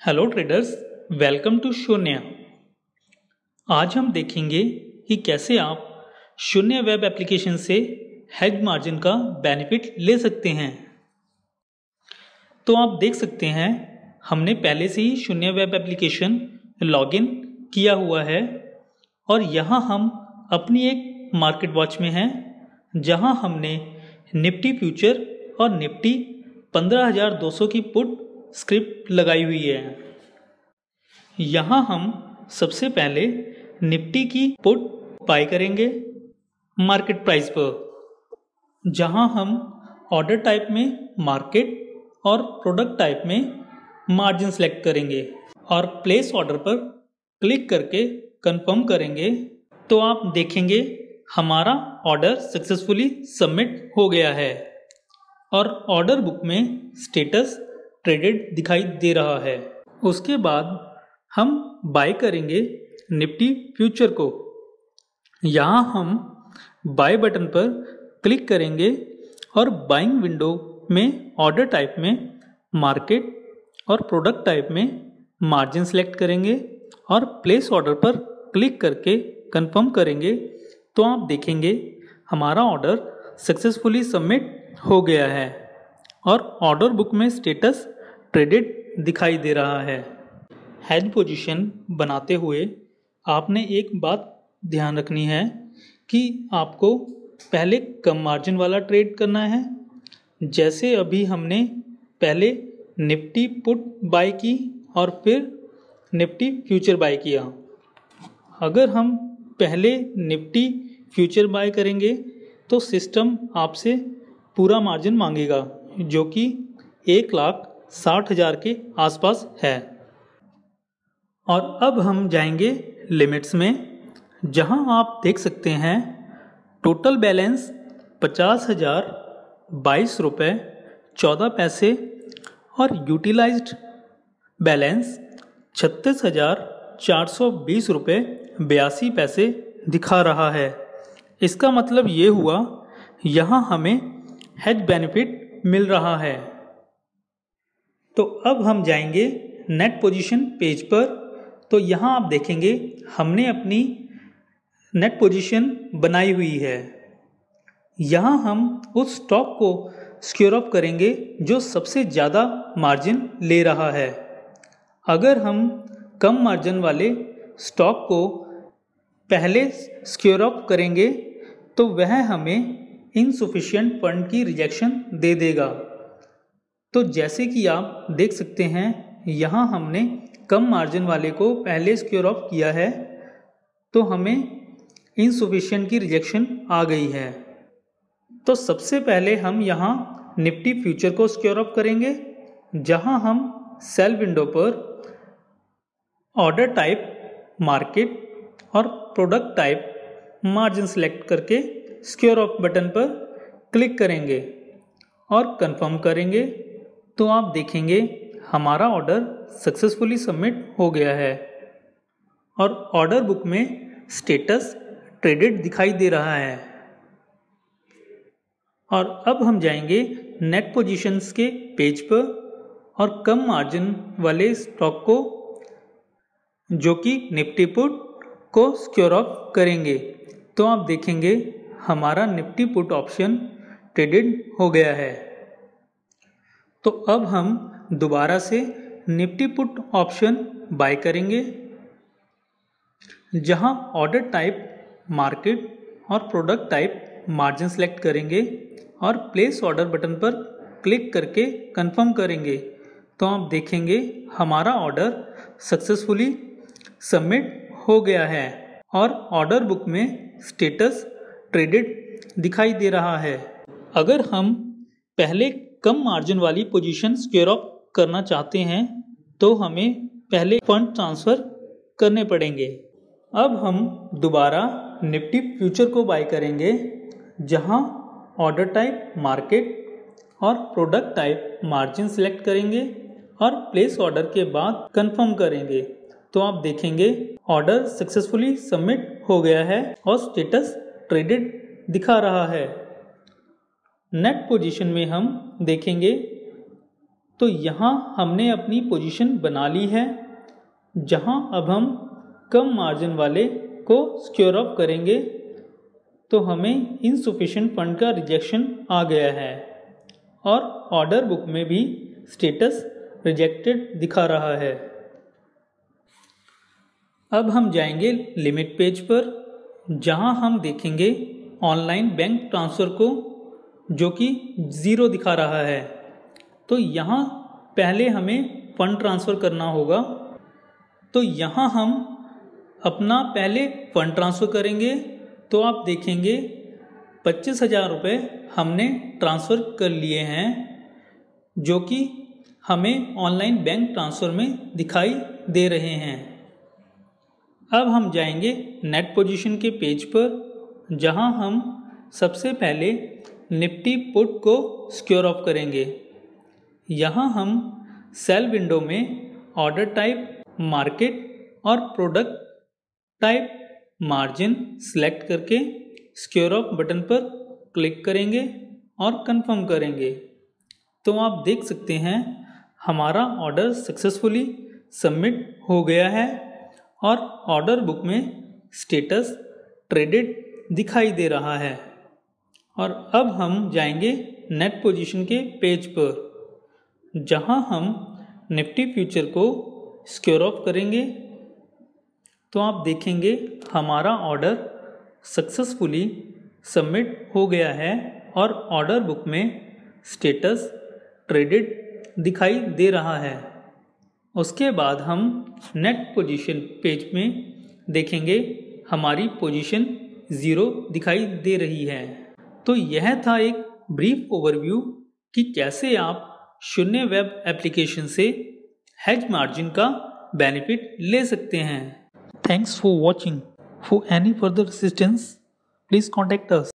Hello traders, welcome to शून्य। आज हम देखेंगे कि कैसे आप शून्य वेब एप्लीकेशन से हेज मार्जिन का बेनिफिट ले सकते हैं। तो आप देख सकते हैं हमने पहले से ही शून्य वेब एप्लीकेशन लॉगिन किया हुआ है और यहाँ हम अपनी एक मार्केट वॉच में हैं, जहाँ हमने निफ्टी फ्यूचर और निफ्टी 15,200 की पुट स्क्रिप्ट लगाई हुई है। यहाँ हम सबसे पहले निफ्टी की पुट बाय करेंगे मार्केट प्राइस पर, जहाँ हम ऑर्डर टाइप में मार्केट और प्रोडक्ट टाइप में मार्जिन सेलेक्ट करेंगे और प्लेस ऑर्डर पर क्लिक करके कंफर्म करेंगे। तो आप देखेंगे हमारा ऑर्डर सक्सेसफुली सबमिट हो गया है और ऑर्डर बुक में स्टेटस ट्रेडेड दिखाई दे रहा है। उसके बाद हम बाय करेंगे निफ्टी फ्यूचर को। यहाँ हम बाय बटन पर क्लिक करेंगे और बाइंग विंडो में ऑर्डर टाइप में मार्केट और प्रोडक्ट टाइप में मार्जिन सेलेक्ट करेंगे और प्लेस ऑर्डर पर क्लिक करके कंफर्म करेंगे। तो आप देखेंगे हमारा ऑर्डर सक्सेसफुली सबमिट हो गया है और ऑर्डर बुक में स्टेटस ट्रेडेड दिखाई दे रहा है। हेज पोजीशन बनाते हुए आपने एक बात ध्यान रखनी है कि आपको पहले कम मार्जिन वाला ट्रेड करना है। जैसे अभी हमने पहले निफ्टी पुट बाय की और फिर निफ्टी फ्यूचर बाय किया। अगर हम पहले निफ्टी फ्यूचर बाय करेंगे तो सिस्टम आपसे पूरा मार्जिन मांगेगा, जो कि 1,60,000 के आसपास है। और अब हम जाएंगे लिमिट्स में, जहां आप देख सकते हैं टोटल बैलेंस 50,022 रुपये 14 पैसे और यूटिलाइज्ड बैलेंस 36,420 रुपये 82 पैसे दिखा रहा है। इसका मतलब ये हुआ यहाँ हमें हेज बेनिफिट मिल रहा है। तो अब हम जाएंगे नेट पोजीशन पेज पर। तो यहाँ आप देखेंगे हमने अपनी नेट पोजीशन बनाई हुई है। यहाँ हम उस स्टॉक को सिक्योर अप करेंगे जो सबसे ज़्यादा मार्जिन ले रहा है। अगर हम कम मार्जिन वाले स्टॉक को पहले सिक्योर अप करेंगे तो वह हमें इनसफिशिएंट फंड की रिजेक्शन दे देगा। तो जैसे कि आप देख सकते हैं यहाँ हमने कम मार्जिन वाले को पहले सिक्योर अप किया है, तो हमें इनसफिशिएंट की रिजेक्शन आ गई है। तो सबसे पहले हम यहाँ निफ्टी फ्यूचर को सिक्योर अप करेंगे, जहाँ हम सेल विंडो पर ऑर्डर टाइप मार्केट और प्रोडक्ट टाइप मार्जिन सेलेक्ट करके सिक्योर अप बटन पर क्लिक करेंगे और कंफर्म करेंगे। तो आप देखेंगे हमारा ऑर्डर सक्सेसफुली सबमिट हो गया है और ऑर्डर बुक में स्टेटस ट्रेडेड दिखाई दे रहा है। और अब हम जाएंगे नेट पोजीशंस के पेज पर और कम मार्जिन वाले स्टॉक को, जो कि निफ्टी पुट को सिक्योर अप करेंगे। तो आप देखेंगे हमारा निफ्टी पुट ऑप्शन ट्रेडेड हो गया है। तो अब हम दोबारा से निफ्टी पुट ऑप्शन बाय करेंगे, जहां ऑर्डर टाइप मार्केट और प्रोडक्ट टाइप मार्जिन सेलेक्ट करेंगे और प्लेस ऑर्डर बटन पर क्लिक करके कंफर्म करेंगे। तो आप देखेंगे हमारा ऑर्डर सक्सेसफुली सबमिट हो गया है और ऑर्डर बुक में स्टेटस ट्रेडेड दिखाई दे रहा है। अगर हम पहले कम मार्जिन वाली पोजीशन सिक्योर अप करना चाहते हैं तो हमें पहले फंड ट्रांसफ़र करने पड़ेंगे। अब हम दोबारा निफ्टी फ्यूचर को बाय करेंगे, जहां ऑर्डर टाइप मार्केट और प्रोडक्ट टाइप मार्जिन सेलेक्ट करेंगे और प्लेस ऑर्डर के बाद कंफर्म करेंगे। तो आप देखेंगे ऑर्डर सक्सेसफुली सबमिट हो गया है और स्टेटस ट्रेडेड दिखा रहा है। नेट पोजीशन में हम देखेंगे तो यहाँ हमने अपनी पोजीशन बना ली है, जहाँ अब हम कम मार्जिन वाले को सिक्योर ऑफ करेंगे तो हमें इनसफिशिएंट फंड का रिजेक्शन आ गया है और ऑर्डर बुक में भी स्टेटस रिजेक्टेड दिखा रहा है। अब हम जाएंगे लिमिट पेज पर, जहां हम देखेंगे ऑनलाइन बैंक ट्रांसफ़र को, जो कि 0 दिखा रहा है। तो यहाँ पहले हमें फ़ंड ट्रांसफ़र करना होगा। तो यहाँ हम अपना पहले फ़ंड ट्रांसफ़र करेंगे तो आप देखेंगे 25,000 रुपये हमने ट्रांसफ़र कर लिए हैं, जो कि हमें ऑनलाइन बैंक ट्रांसफ़र में दिखाई दे रहे हैं। अब हम जाएंगे नेट पोजीशन के पेज पर, जहां हम सबसे पहले निफ्टी पुट को सिक्योर ऑफ करेंगे। यहां हम सेल विंडो में ऑर्डर टाइप, मार्केट और प्रोडक्ट टाइप, मार्जिन सिलेक्ट करके सिक्योर ऑफ बटन पर क्लिक करेंगे और कंफर्म करेंगे। तो आप देख सकते हैं हमारा ऑर्डर सक्सेसफुली सबमिट हो गया है और ऑर्डर बुक में स्टेटस ट्रेडेड दिखाई दे रहा है। और अब हम जाएंगे नेट पोजीशन के पेज पर, जहां हम निफ्टी फ्यूचर को सिक्योर ऑफ करेंगे। तो आप देखेंगे हमारा ऑर्डर सक्सेसफुली सबमिट हो गया है और ऑर्डर बुक में स्टेटस ट्रेडेड दिखाई दे रहा है। उसके बाद हम नेट पोजीशन पेज में देखेंगे हमारी पोजीशन 0 दिखाई दे रही है। तो यह था एक ब्रीफ ओवरव्यू कि कैसे आप शून्य वेब एप्लीकेशन से हेज मार्जिन का बेनिफिट ले सकते हैं। Thanks for watching. For any further assistance please contact us.